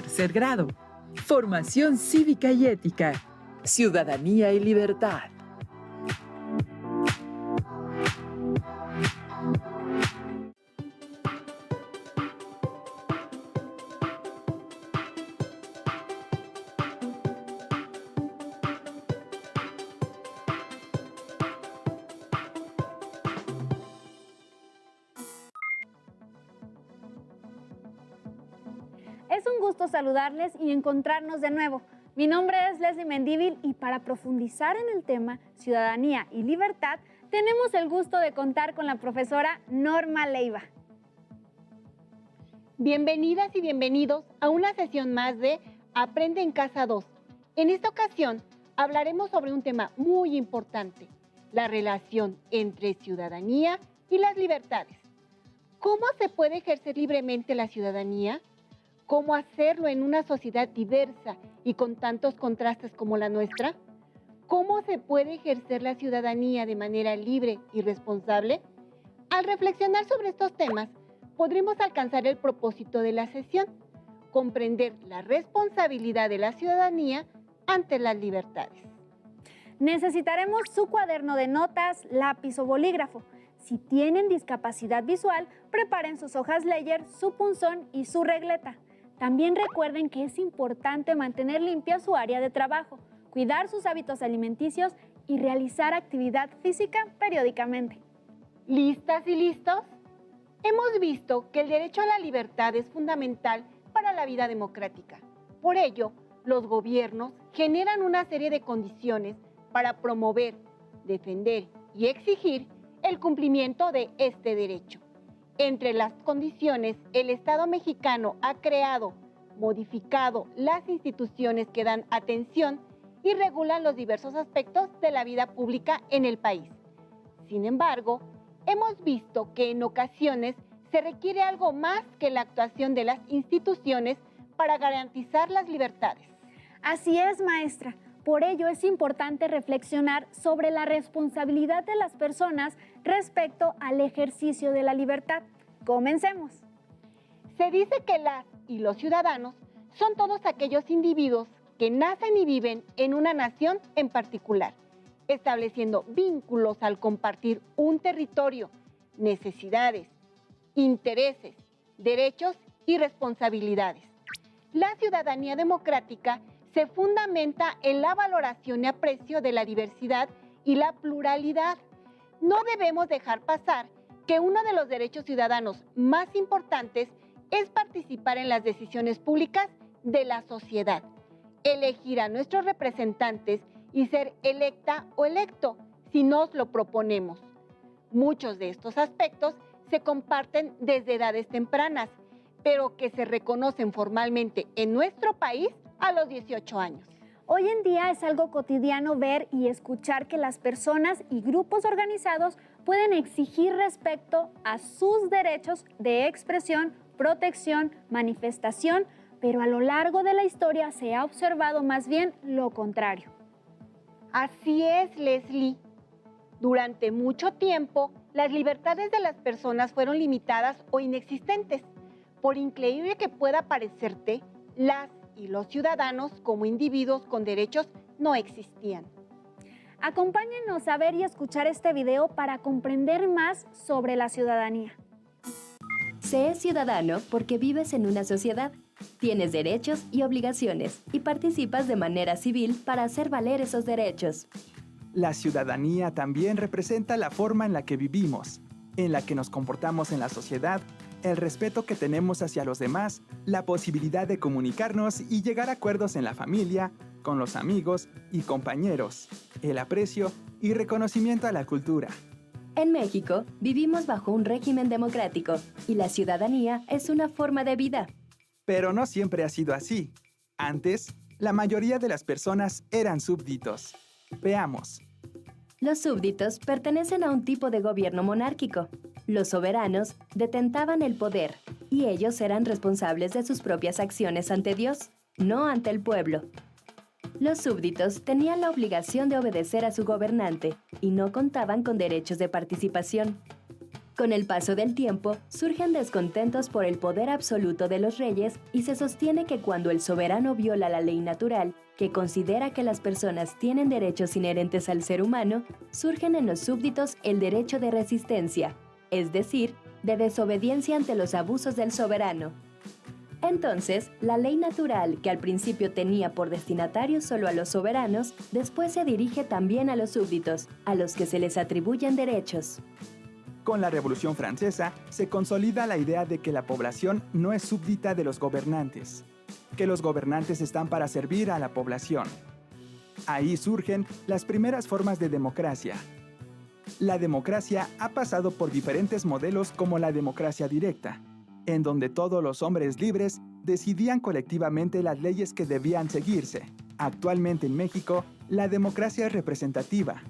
tercer grado. Formación cívica y ética. Ciudadanía y libertad. Es un gusto saludarles y encontrarnos de nuevo. Mi nombre es Leslie Mendívil y para profundizar en el tema Ciudadanía y Libertad, tenemos el gusto de contar con la profesora Norma Leiva. Bienvenidas y bienvenidos a una sesión más de Aprende en Casa 2. En esta ocasión hablaremos sobre un tema muy importante, la relación entre ciudadanía y las libertades. ¿Cómo se puede ejercer libremente la ciudadanía? ¿Cómo hacerlo en una sociedad diversa y con tantos contrastes como la nuestra? ¿Cómo se puede ejercer la ciudadanía de manera libre y responsable? Al reflexionar sobre estos temas, podremos alcanzar el propósito de la sesión, comprender la responsabilidad de la ciudadanía ante las libertades. Necesitaremos su cuaderno de notas, lápiz o bolígrafo. Si tienen discapacidad visual, preparen sus hojas Ledger, su punzón y su regleta. También recuerden que es importante mantener limpia su área de trabajo, cuidar sus hábitos alimenticios y realizar actividad física periódicamente. ¿Listas y listos? Hemos visto que el derecho a la libertad es fundamental para la vida democrática. Por ello, los gobiernos generan una serie de condiciones para promover, defender y exigir el cumplimiento de este derecho. Entre las condiciones, el Estado mexicano ha creado, modificado las instituciones que dan atención y regulan los diversos aspectos de la vida pública en el país. Sin embargo, hemos visto que en ocasiones se requiere algo más que la actuación de las instituciones para garantizar las libertades. Así es, maestra. Por ello es importante reflexionar sobre la responsabilidad de las personas respecto al ejercicio de la libertad. Comencemos. Se dice que las y los ciudadanos son todos aquellos individuos que nacen y viven en una nación en particular, estableciendo vínculos al compartir un territorio, necesidades, intereses, derechos y responsabilidades. La ciudadanía democrática se fundamenta en la valoración y aprecio de la diversidad y la pluralidad. No debemos dejar pasar que uno de los derechos ciudadanos más importantes es participar en las decisiones públicas de la sociedad, elegir a nuestros representantes y ser electa o electo si nos lo proponemos. Muchos de estos aspectos se comparten desde edades tempranas, pero que se reconocen formalmente en nuestro país a los 18 años. Hoy en día es algo cotidiano ver y escuchar que las personas y grupos organizados pueden exigir respecto a sus derechos de expresión, protección, manifestación, pero a lo largo de la historia se ha observado más bien lo contrario. Así es, Leslie. Durante mucho tiempo, las libertades de las personas fueron limitadas o inexistentes. Por increíble que pueda parecerte, las y los ciudadanos como individuos con derechos no existían. Acompáñenos a ver y escuchar este video para comprender más sobre la ciudadanía. Se es ciudadano porque vives en una sociedad, tienes derechos y obligaciones y participas de manera civil para hacer valer esos derechos. La ciudadanía también representa la forma en la que vivimos, en la que nos comportamos en la sociedad, el respeto que tenemos hacia los demás, la posibilidad de comunicarnos y llegar a acuerdos en la familia, con los amigos y compañeros, el aprecio y reconocimiento a la cultura. En México, vivimos bajo un régimen democrático y la ciudadanía es una forma de vida. Pero no siempre ha sido así. Antes, la mayoría de las personas eran súbditos. Veamos. Los súbditos pertenecen a un tipo de gobierno monárquico. Los soberanos detentaban el poder y ellos eran responsables de sus propias acciones ante Dios, no ante el pueblo. Los súbditos tenían la obligación de obedecer a su gobernante y no contaban con derechos de participación. Con el paso del tiempo, surgen descontentos por el poder absoluto de los reyes y se sostiene que cuando el soberano viola la ley natural, que considera que las personas tienen derechos inherentes al ser humano, surgen en los súbditos el derecho de resistencia, es decir, de desobediencia ante los abusos del soberano. Entonces, la ley natural, que al principio tenía por destinatario solo a los soberanos, después se dirige también a los súbditos, a los que se les atribuyen derechos. Con la Revolución Francesa se consolida la idea de que la población no es súbdita de los gobernantes, que los gobernantes están para servir a la población. Ahí surgen las primeras formas de democracia. La democracia ha pasado por diferentes modelos como la democracia directa, en donde todos los hombres libres decidían colectivamente las leyes que debían seguirse. Actualmente en México, la democracia es representativa,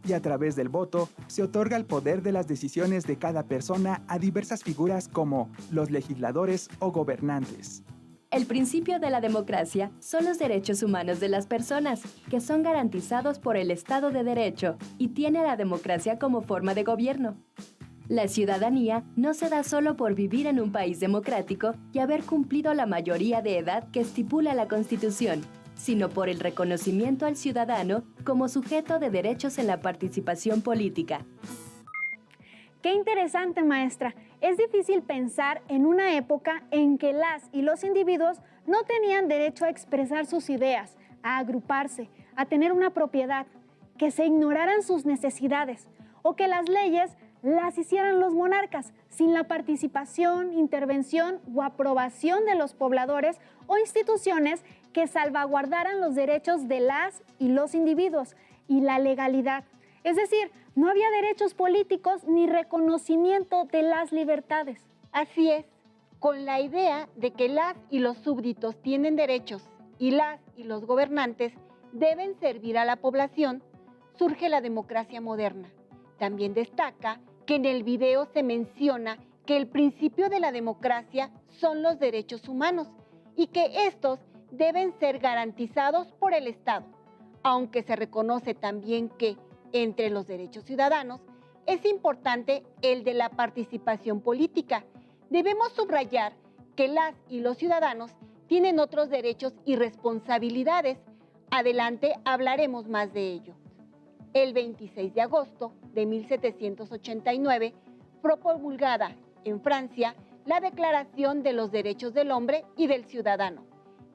y a través del voto se otorga el poder de las decisiones de cada persona a diversas figuras como los legisladores o gobernantes. El principio de la democracia son los derechos humanos de las personas, que son garantizados por el Estado de Derecho y tiene a la democracia como forma de gobierno. La ciudadanía no se da solo por vivir en un país democrático y haber cumplido la mayoría de edad que estipula la Constitución, sino por el reconocimiento al ciudadano como sujeto de derechos en la participación política. ¡Qué interesante, maestra! Es difícil pensar en una época en que las y los individuos no tenían derecho a expresar sus ideas, a agruparse, a tener una propiedad, que se ignoraran sus necesidades o que las leyes las hicieran los monarcas sin la participación, intervención o aprobación de los pobladores o instituciones que salvaguardaran los derechos de las y los individuos y la legalidad. Es decir, no había derechos políticos ni reconocimiento de las libertades. Así es, con la idea de que las y los súbditos tienen derechos y las y los gobernantes deben servir a la población, surge la democracia moderna. También destaca que en el video se menciona que el principio de la democracia son los derechos humanos y que estos deben ser garantizados por el Estado, aunque se reconoce también que entre los derechos ciudadanos es importante el de la participación política. Debemos subrayar que las y los ciudadanos tienen otros derechos y responsabilidades. Adelante hablaremos más de ello. El 26 de agosto de 1789 fue promulgada en Francia la Declaración de los Derechos del Hombre y del Ciudadano.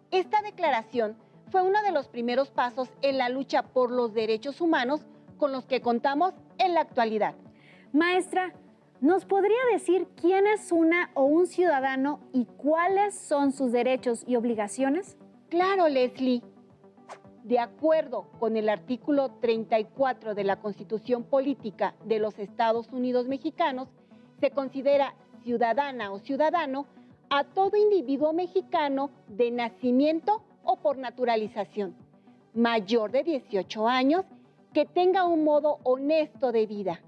Esta declaración fue uno de los primeros pasos en la lucha por los derechos humanos con los que contamos en la actualidad. Maestra, ¿nos podría decir quién es una o un ciudadano y cuáles son sus derechos y obligaciones? Claro, Leslie. De acuerdo con el artículo 34 de la Constitución Política de los Estados Unidos Mexicanos, se considera ciudadana o ciudadano a todo individuo mexicano de nacimiento o por naturalización, mayor de 18 años, que tenga un modo honesto de vida.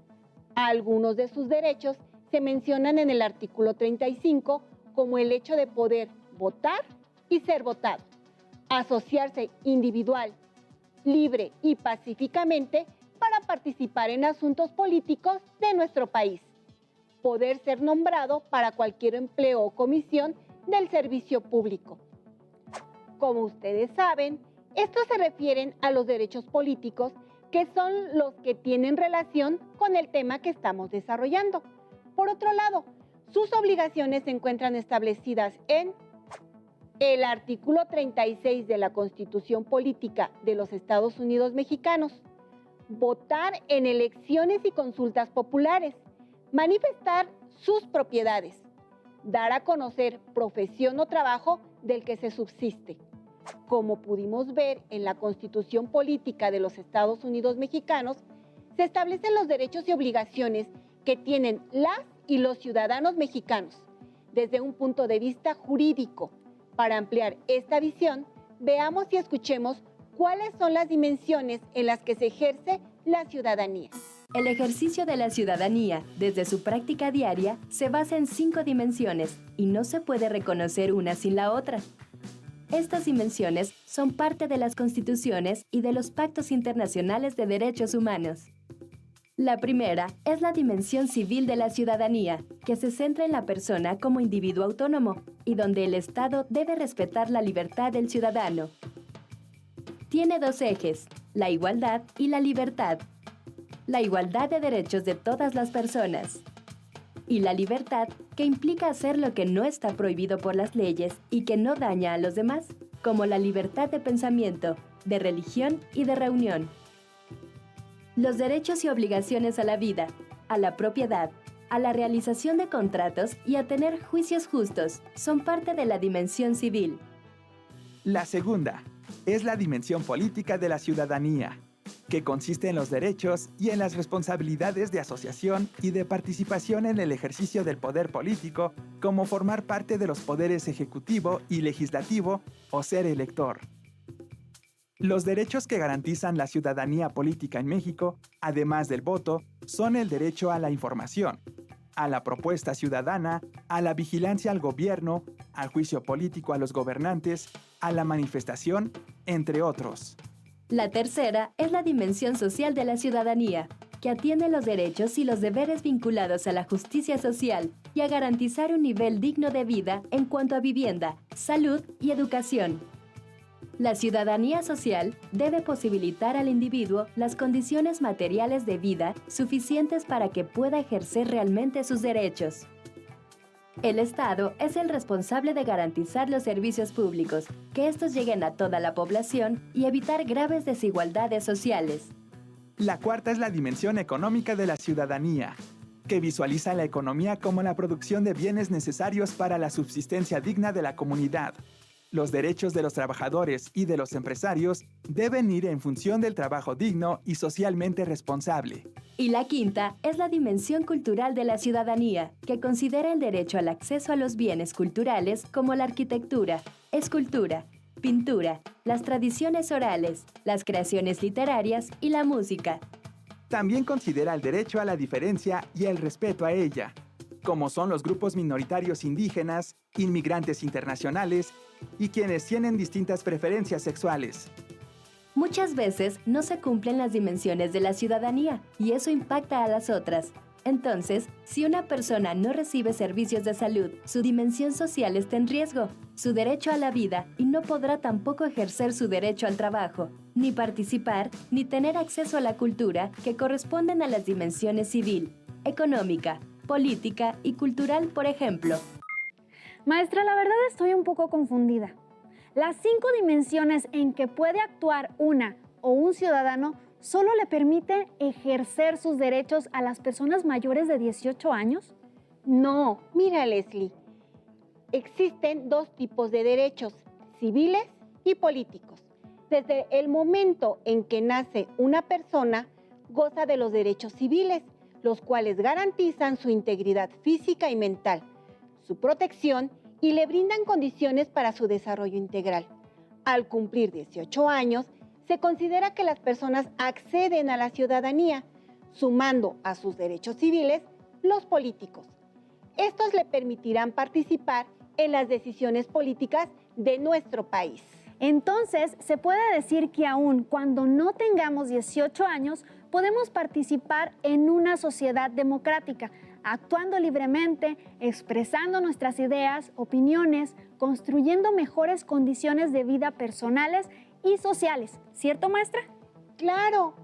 Algunos de sus derechos se mencionan en el artículo 35 como el hecho de poder votar y ser votado, asociarse individual, libre y pacíficamente para participar en asuntos políticos de nuestro país, poder ser nombrado para cualquier empleo o comisión del servicio público. Como ustedes saben, estos se refieren a los derechos políticos que son los que tienen relación con el tema que estamos desarrollando. Por otro lado, sus obligaciones se encuentran establecidas en el artículo 36 de la Constitución Política de los Estados Unidos Mexicanos, votar en elecciones y consultas populares, manifestar sus propiedades, dar a conocer profesión o trabajo del que se subsiste. Como pudimos ver en la Constitución Política de los Estados Unidos Mexicanos, se establecen los derechos y obligaciones que tienen las y los ciudadanos mexicanos desde un punto de vista jurídico. Para ampliar esta visión, veamos y escuchemos cuáles son las dimensiones en las que se ejerce la ciudadanía. El ejercicio de la ciudadanía, desde su práctica diaria, se basa en 5 dimensiones y no se puede reconocer una sin la otra. Estas dimensiones son parte de las constituciones y de los pactos internacionales de derechos humanos. La primera es la dimensión civil de la ciudadanía, que se centra en la persona como individuo autónomo y donde el Estado debe respetar la libertad del ciudadano. Tiene dos ejes, la igualdad y la libertad. La igualdad de derechos de todas las personas. Y la libertad, que implica hacer lo que no está prohibido por las leyes y que no daña a los demás, como la libertad de pensamiento, de religión y de reunión. Los derechos y obligaciones a la vida, a la propiedad, a la realización de contratos y a tener juicios justos son parte de la dimensión civil. La segunda es la dimensión política de la ciudadanía, que consiste en los derechos y en las responsabilidades de asociación y de participación en el ejercicio del poder político, como formar parte de los poderes ejecutivo y legislativo o ser elector. Los derechos que garantizan la ciudadanía política en México, además del voto, son el derecho a la información, a la propuesta ciudadana, a la vigilancia al gobierno, al juicio político a los gobernantes, a la manifestación, entre otros. La tercera es la dimensión social de la ciudadanía, que atiende los derechos y los deberes vinculados a la justicia social y a garantizar un nivel digno de vida en cuanto a vivienda, salud y educación. La ciudadanía social debe posibilitar al individuo las condiciones materiales de vida suficientes para que pueda ejercer realmente sus derechos. El Estado es el responsable de garantizar los servicios públicos, que estos lleguen a toda la población y evitar graves desigualdades sociales. La cuarta es la dimensión económica de la ciudadanía, que visualiza la economía como la producción de bienes necesarios para la subsistencia digna de la comunidad. Los derechos de los trabajadores y de los empresarios deben ir en función del trabajo digno y socialmente responsable. Y la quinta es la dimensión cultural de la ciudadanía, que considera el derecho al acceso a los bienes culturales como la arquitectura, escultura, pintura, las tradiciones orales, las creaciones literarias y la música. También considera el derecho a la diferencia y el respeto a ella, como son los grupos minoritarios indígenas, inmigrantes internacionales y quienes tienen distintas preferencias sexuales. Muchas veces no se cumplen las dimensiones de la ciudadanía y eso impacta a las otras. Entonces, si una persona no recibe servicios de salud, su dimensión social está en riesgo, su derecho a la vida y no podrá tampoco ejercer su derecho al trabajo, ni participar, ni tener acceso a la cultura que corresponden a las dimensiones civil, económica, política y cultural, por ejemplo. Maestra, la verdad estoy un poco confundida. Las 5 dimensiones en que puede actuar una o un ciudadano solo le permiten ejercer sus derechos a las personas mayores de 18 años. No, mira, Leslie, existen 2 tipos de derechos, civiles y políticos. Desde el momento en que nace una persona, goza de los derechos civiles, los cuales garantizan su integridad física y mental, su protección y le brindan condiciones para su desarrollo integral. Al cumplir 18 años, se considera que las personas acceden a la ciudadanía, sumando a sus derechos civiles los políticos. Estos le permitirán participar en las decisiones políticas de nuestro país. Entonces, se puede decir que aún cuando no tengamos 18 años, podemos participar en una sociedad democrática, actuando libremente, expresando nuestras ideas, opiniones, construyendo mejores condiciones de vida personales y sociales. ¿Cierto, maestra? Claro,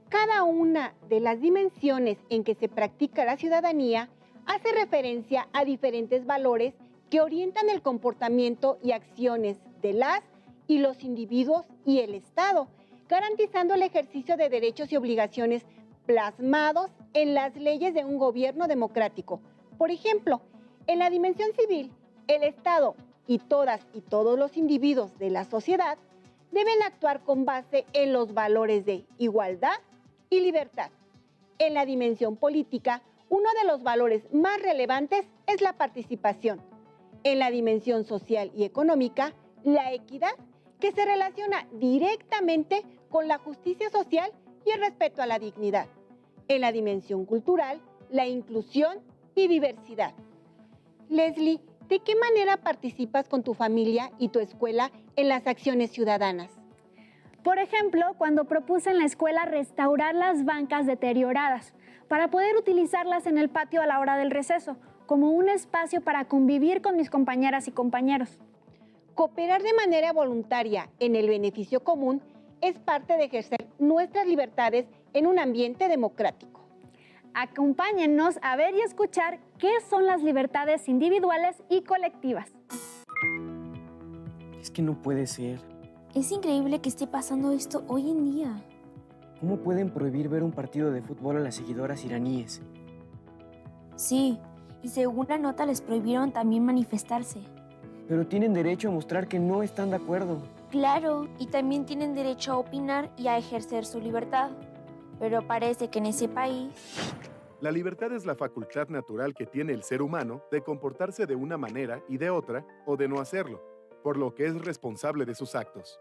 cada una de las dimensiones en que se practica la ciudadanía hace referencia a diferentes valores que orientan el comportamiento y acciones de las y los individuos y el Estado, garantizando el ejercicio de derechos y obligaciones plasmados en las leyes de un gobierno democrático. Por ejemplo, en la dimensión civil, el Estado y todas y todos los individuos de la sociedad deben actuar con base en los valores de igualdad y libertad. En la dimensión política, uno de los valores más relevantes es la participación. En la dimensión social y económica, la equidad, que se relaciona directamente con la justicia social y el respeto a la dignidad. En la dimensión cultural, la inclusión y diversidad. Leslie, ¿de qué manera participas con tu familia y tu escuela en las acciones ciudadanas? Por ejemplo, cuando propuse en la escuela restaurar las bancas deterioradas para poder utilizarlas en el patio a la hora del receso, como un espacio para convivir con mis compañeras y compañeros. Cooperar de manera voluntaria en el beneficio común es parte de ejercer nuestras libertades en un ambiente democrático. Acompáñennos a ver y escuchar qué son las libertades individuales y colectivas. Es que no puede ser. Es increíble que esté pasando esto hoy en día. ¿Cómo pueden prohibir ver un partido de fútbol a las seguidoras iraníes? Sí, y según la nota les prohibieron también manifestarse. Pero tienen derecho a mostrar que no están de acuerdo. Claro, y también tienen derecho a opinar y a ejercer su libertad. Pero parece que en ese país... La libertad es la facultad natural que tiene el ser humano de comportarse de una manera y de otra, o de no hacerlo, por lo que es responsable de sus actos.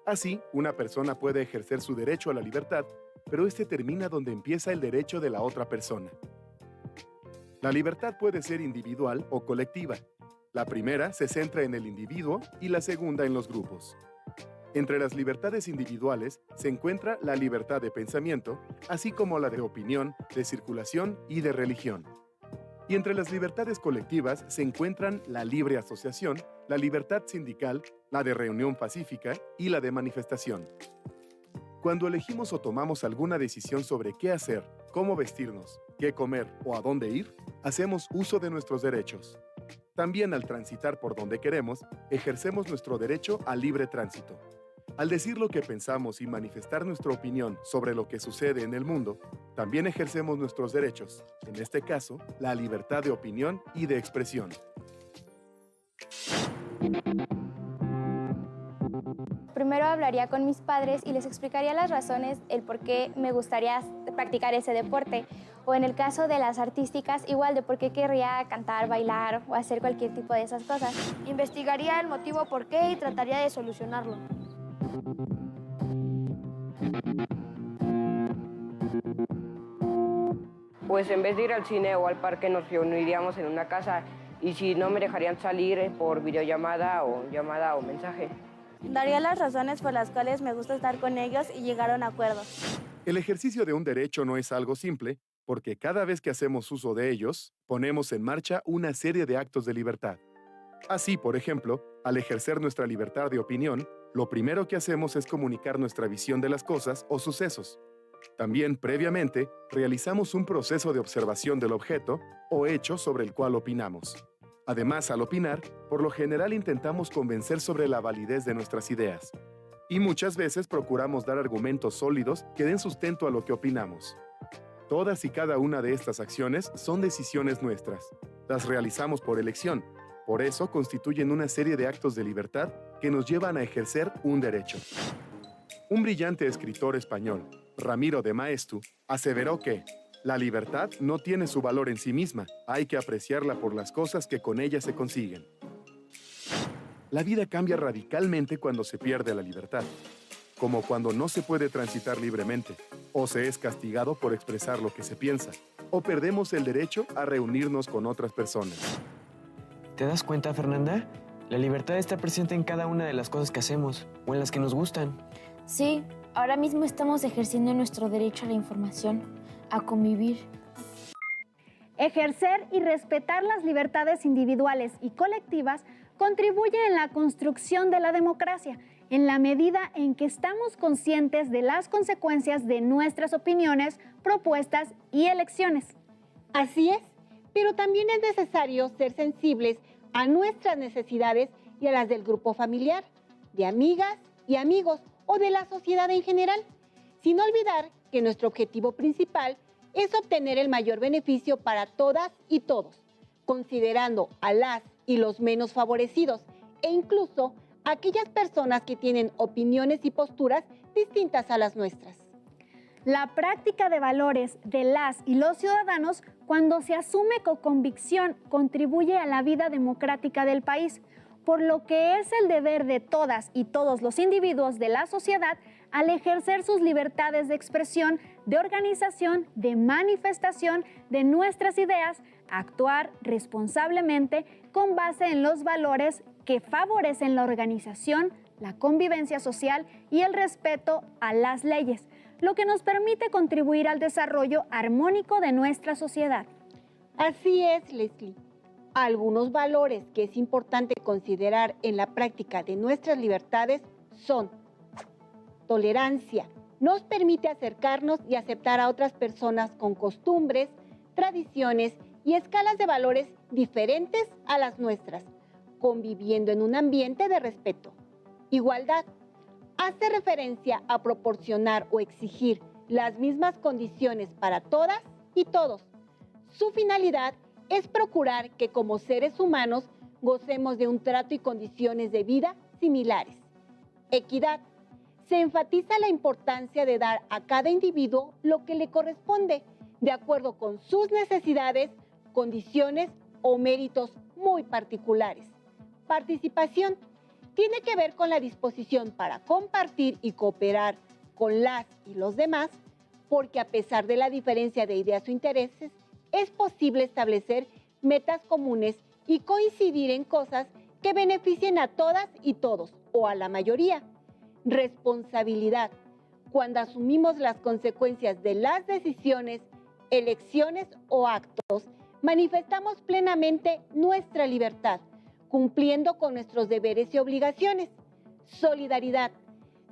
Así, una persona puede ejercer su derecho a la libertad, pero este termina donde empieza el derecho de la otra persona. La libertad puede ser individual o colectiva. La primera se centra en el individuo y la segunda en los grupos. Entre las libertades individuales se encuentra la libertad de pensamiento, así como la de opinión, de circulación y de religión. Y entre las libertades colectivas se encuentran la libre asociación, la libertad sindical, la de reunión pacífica y la de manifestación. Cuando elegimos o tomamos alguna decisión sobre qué hacer, cómo vestirnos, qué comer o a dónde ir, hacemos uso de nuestros derechos. También al transitar por donde queremos, ejercemos nuestro derecho al libre tránsito. Al decir lo que pensamos y manifestar nuestra opinión sobre lo que sucede en el mundo, también ejercemos nuestros derechos, en este caso, la libertad de opinión y de expresión. Primero hablaría con mis padres y les explicaría las razones, el por qué me gustaría practicar ese deporte. O en el caso de las artísticas, igual de por qué querría cantar, bailar o hacer cualquier tipo de esas cosas. Investigaría el motivo por qué y trataría de solucionarlo. Pues en vez de ir al cine o al parque nos reuniríamos en una casa y si no me dejarían salir por videollamada o mensaje. Daría las razones por las cuales me gusta estar con ellos y llegar a un acuerdo. El ejercicio de un derecho no es algo simple, porque cada vez que hacemos uso de ellos, ponemos en marcha una serie de actos de libertad. Así, por ejemplo, al ejercer nuestra libertad de opinión, lo primero que hacemos es comunicar nuestra visión de las cosas o sucesos. También, previamente, realizamos un proceso de observación del objeto o hecho sobre el cual opinamos. Además, al opinar, por lo general intentamos convencer sobre la validez de nuestras ideas. Y muchas veces procuramos dar argumentos sólidos que den sustento a lo que opinamos. Todas y cada una de estas acciones son decisiones nuestras. Las realizamos por elección. Por eso constituyen una serie de actos de libertad que nos llevan a ejercer un derecho. Un brillante escritor español, Ramiro de Maeztu, aseveró que la libertad no tiene su valor en sí misma, hay que apreciarla por las cosas que con ella se consiguen. La vida cambia radicalmente cuando se pierde la libertad, como cuando no se puede transitar libremente, o se es castigado por expresar lo que se piensa, o perdemos el derecho a reunirnos con otras personas. ¿Te das cuenta, Fernanda? La libertad está presente en cada una de las cosas que hacemos, o en las que nos gustan. Sí, ahora mismo estamos ejerciendo nuestro derecho a la información, a convivir. Ejercer y respetar las libertades individuales y colectivas contribuye en la construcción de la democracia, en la medida en que estamos conscientes de las consecuencias de nuestras opiniones, propuestas y elecciones. Así es, pero también es necesario ser sensibles a nuestras necesidades y a las del grupo familiar, de amigas y amigos o de la sociedad en general, sin olvidar que nuestro objetivo principal es obtener el mayor beneficio para todas y todos, considerando a las y los menos favorecidos e incluso a aquellas personas que tienen opiniones y posturas distintas a las nuestras. La práctica de valores de las y los ciudadanos, cuando se asume con convicción, contribuye a la vida democrática del país, por lo que es el deber de todas y todos los individuos de la sociedad al ejercer sus libertades de expresión, de organización, de manifestación de nuestras ideas, actuar responsablemente con base en los valores que favorecen la organización, la convivencia social y el respeto a las leyes, lo que nos permite contribuir al desarrollo armónico de nuestra sociedad. Así es, Leslie. Algunos valores que es importante considerar en la práctica de nuestras libertades son: tolerancia. Nos permite acercarnos y aceptar a otras personas con costumbres, tradiciones y escalas de valores diferentes a las nuestras, conviviendo en un ambiente de respeto. Igualdad. Hace referencia a proporcionar o exigir las mismas condiciones para todas y todos. Su finalidad es procurar que como seres humanos gocemos de un trato y condiciones de vida similares. Equidad. Se enfatiza la importancia de dar a cada individuo lo que le corresponde, de acuerdo con sus necesidades, condiciones o méritos muy particulares. Participación. Tiene que ver con la disposición para compartir y cooperar con las y los demás, porque a pesar de la diferencia de ideas o intereses, es posible establecer metas comunes y coincidir en cosas que beneficien a todas y todos, o a la mayoría. Responsabilidad. Cuando asumimos las consecuencias de las decisiones, elecciones o actos, manifestamos plenamente nuestra libertad, cumpliendo con nuestros deberes y obligaciones. Solidaridad.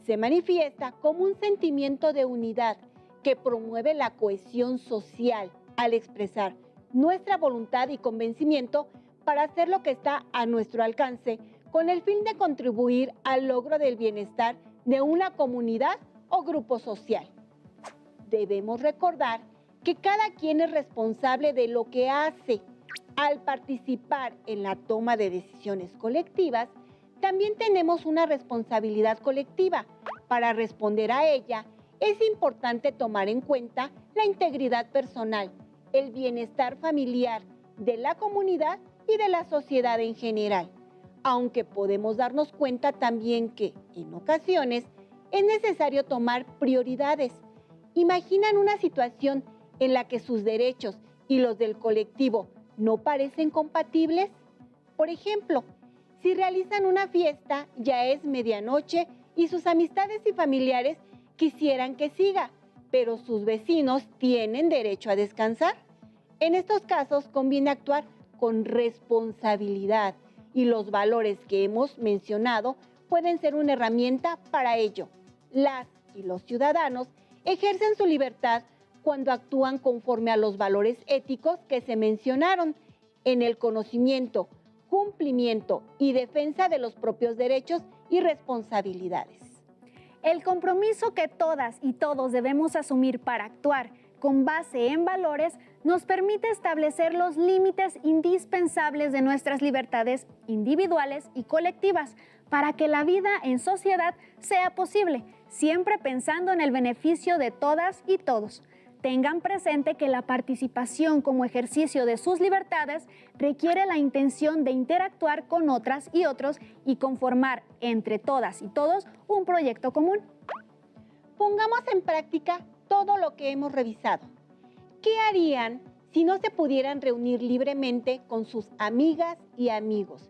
Se manifiesta como un sentimiento de unidad que promueve la cohesión social al expresar nuestra voluntad y convencimiento para hacer lo que está a nuestro alcance con el fin de contribuir al logro del bienestar de una comunidad o grupo social. Debemos recordar que cada quien es responsable de lo que hace. Al participar en la toma de decisiones colectivas, también tenemos una responsabilidad colectiva. Para responder a ella, es importante tomar en cuenta la integridad personal, el bienestar familiar de la comunidad y de la sociedad en general, aunque podemos darnos cuenta también que, en ocasiones, es necesario tomar prioridades. ¿Imaginan una situación en la que sus derechos y los del colectivo no parecen compatibles? Por ejemplo, si realizan una fiesta, ya es medianoche y sus amistades y familiares quisieran que siga, pero sus vecinos tienen derecho a descansar. En estos casos conviene actuar con responsabilidad y los valores que hemos mencionado pueden ser una herramienta para ello. Las y los ciudadanos ejercen su libertad cuando actúan conforme a los valores éticos que se mencionaron en el conocimiento, cumplimiento y defensa de los propios derechos y responsabilidades. El compromiso que todas y todos debemos asumir para actuar con base en valores nos permite establecer los límites indispensables de nuestras libertades individuales y colectivas para que la vida en sociedad sea posible, siempre pensando en el beneficio de todas y todos. Tengan presente que la participación como ejercicio de sus libertades requiere la intención de interactuar con otras y otros y conformar entre todas y todos un proyecto común. Pongamos en práctica todo lo que hemos revisado. ¿Qué harían si no se pudieran reunir libremente con sus amigas y amigos?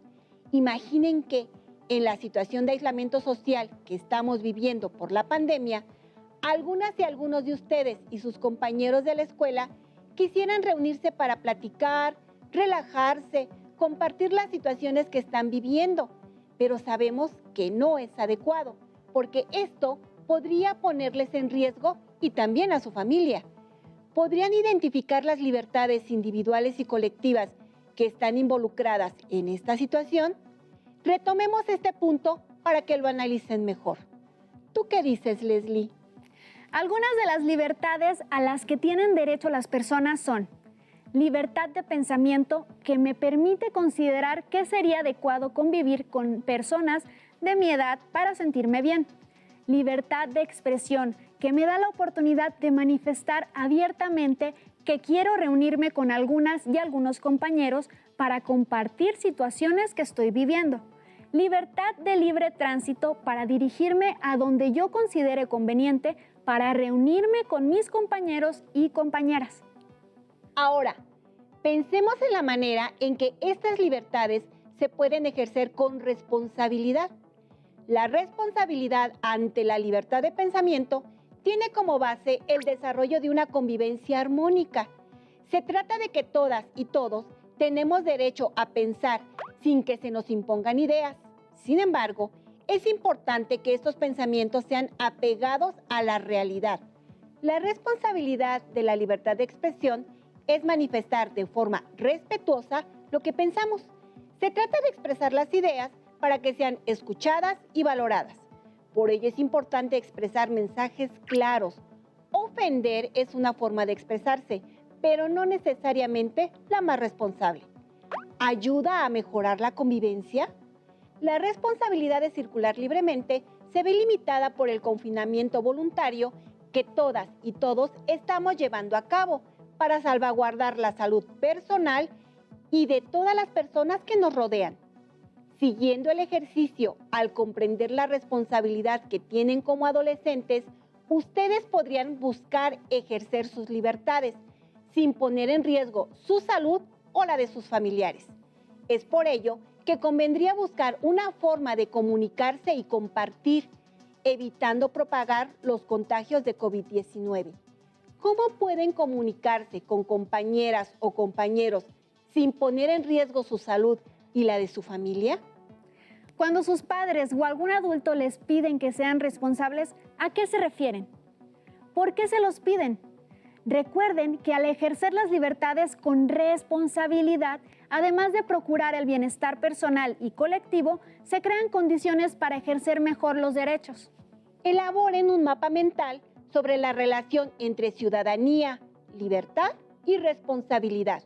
Imaginen que en la situación de aislamiento social que estamos viviendo por la pandemia, algunas y algunos de ustedes y sus compañeros de la escuela quisieran reunirse para platicar, relajarse, compartir las situaciones que están viviendo, pero sabemos que no es adecuado, porque esto podría ponerles en riesgo y también a su familia. ¿Podrían identificar las libertades individuales y colectivas que están involucradas en esta situación? Retomemos este punto para que lo analicen mejor. ¿Tú qué dices, Leslie? Algunas de las libertades a las que tienen derecho las personas son: libertad de pensamiento, que me permite considerar que sería adecuado convivir con personas de mi edad para sentirme bien; libertad de expresión, que me da la oportunidad de manifestar abiertamente que quiero reunirme con algunas y algunos compañeros para compartir situaciones que estoy viviendo; libertad de libre tránsito, para dirigirme a donde yo considere conveniente para reunirme con mis compañeros y compañeras. Ahora, pensemos en la manera en que estas libertades se pueden ejercer con responsabilidad. La responsabilidad ante la libertad de pensamiento tiene como base el desarrollo de una convivencia armónica. Se trata de que todas y todos tenemos derecho a pensar sin que se nos impongan ideas. Sin embargo, es importante que estos pensamientos sean apegados a la realidad. La responsabilidad de la libertad de expresión es manifestar de forma respetuosa lo que pensamos. Se trata de expresar las ideas para que sean escuchadas y valoradas. Por ello es importante expresar mensajes claros. Ofender es una forma de expresarse, pero no necesariamente la más responsable. ¿Ayuda a mejorar la convivencia? La responsabilidad de circular libremente se ve limitada por el confinamiento voluntario que todas y todos estamos llevando a cabo para salvaguardar la salud personal y de todas las personas que nos rodean. Siguiendo el ejercicio, al comprender la responsabilidad que tienen como adolescentes, ustedes podrían buscar ejercer sus libertades sin poner en riesgo su salud o la de sus familiares. Es por ello que convendría buscar una forma de comunicarse y compartir, evitando propagar los contagios de COVID-19. ¿Cómo pueden comunicarse con compañeras o compañeros sin poner en riesgo su salud y la de su familia? Cuando sus padres o algún adulto les piden que sean responsables, ¿a qué se refieren? ¿Por qué se los piden? Recuerden que al ejercer las libertades con responsabilidad, además de procurar el bienestar personal y colectivo, se crean condiciones para ejercer mejor los derechos. Elaboren un mapa mental sobre la relación entre ciudadanía, libertad y responsabilidad.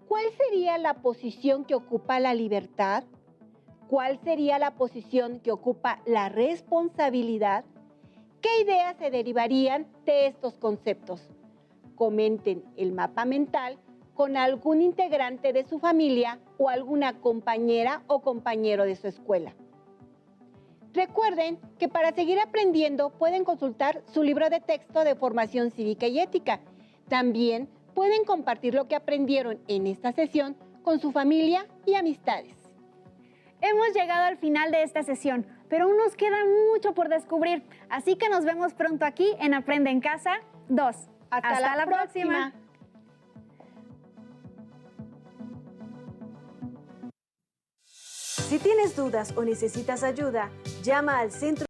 ¿Cuál sería la posición que ocupa la libertad? ¿Cuál sería la posición que ocupa la responsabilidad? ¿Qué ideas se derivarían de estos conceptos? Comenten el mapa mental con algún integrante de su familia o alguna compañera o compañero de su escuela. Recuerden que para seguir aprendiendo pueden consultar su libro de texto de formación cívica y ética. También pueden compartir lo que aprendieron en esta sesión con su familia y amistades. Hemos llegado al final de esta sesión, pero aún nos queda mucho por descubrir, así que nos vemos pronto aquí en Aprende en Casa 2. Hasta la próxima. Si tienes dudas o necesitas ayuda, llama al Centro